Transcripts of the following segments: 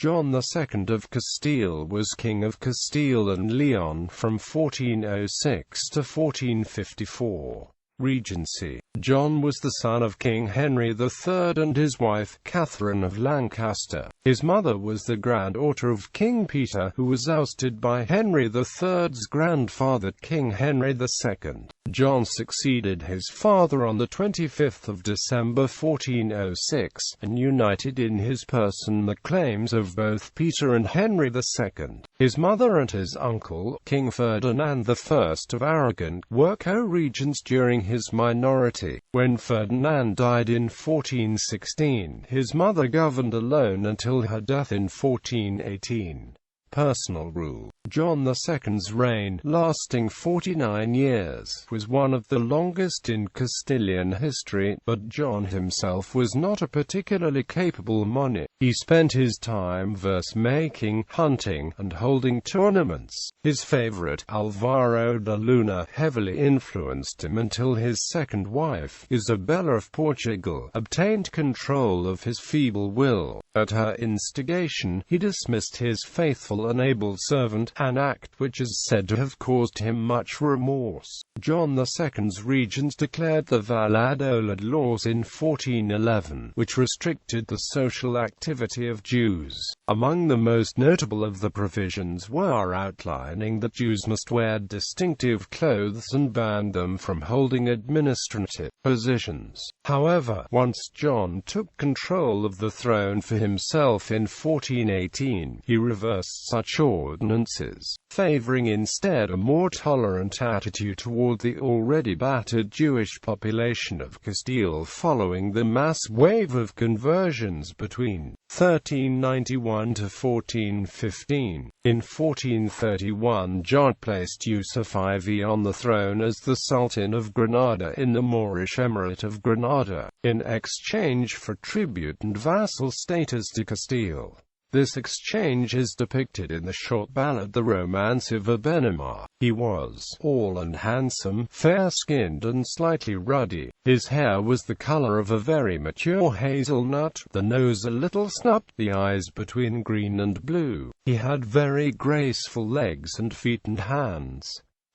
John II of Castile was King of Castile and León from 1406 to 1454. Regency. John was the son of King Henry III and his wife, Catherine of Lancaster. His mother was the granddaughter of King Peter, who was ousted by Henry III's grandfather, King Henry II. John succeeded his father on the 25th of December 1406, and united in his person the claims of both Peter and Henry II. His mother and his uncle, King Ferdinand I of Aragon, were co-regents during his minority. When Ferdinand died in 1416, his mother governed alone until her death in 1418. Personal rule. John II's reign, lasting 49 years, was one of the longest in Castilian history, but John himself was not a particularly capable monarch. He spent his time verse-making, hunting, and holding tournaments. His favorite, Alvaro de Luna, heavily influenced him until his second wife, Isabella of Portugal, obtained control of his feeble will. At her instigation, he dismissed his faithful and able servant, an act which is said to have caused him much remorse. John II's regents declared the Valladolid laws in 1411, which restricted the social activity of Jews. Among the most notable of the provisions were outlining that Jews must wear distinctive clothes and banned them from holding administrative positions. However, once John took control of the throne for himself in 1418, he reversed such ordinances, favoring instead a more tolerant attitude toward the already battered Jewish population of Castile following the mass wave of conversions between 1391 to 1415. In 1431, John placed Yusuf IV on the throne as the Sultan of Granada in the Moorish Emirate of Granada, in exchange for tribute and vassal status to Castile. This exchange is depicted in the short ballad The Romance of Abenamar. He was tall and handsome, fair-skinned and slightly ruddy. His hair was the color of a very mature hazelnut, the nose a little snubbed, the eyes between green and blue. He had very graceful legs and feet and hands.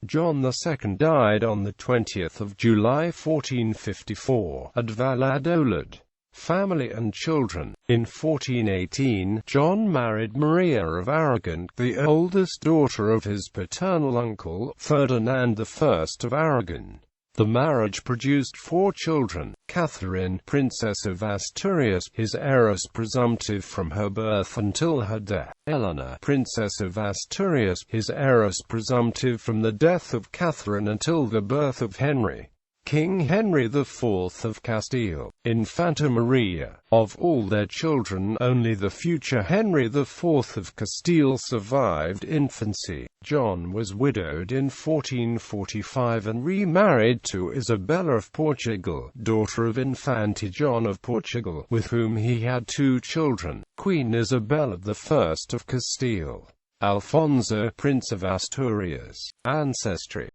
John II died on the 20th of July 1454, at Valladolid. Family and children. In 1418, John married Maria of Aragon, the oldest daughter of his paternal uncle, Ferdinand I of Aragon. The marriage produced 4 children: Catherine, Princess of Asturias, his heiress presumptive from her birth until her death; Eleanor, Princess of Asturias, his heiress presumptive from the death of Catherine until the birth of Henry. King Henry IV of Castile. Infanta Maria. Of all their children, only the future Henry IV of Castile survived infancy. John was widowed in 1445 and remarried to Isabella of Portugal, daughter of Infante John of Portugal, with whom he had 2 children, Queen Isabella I of Castile. Alfonso, Prince of Asturias. Ancestry.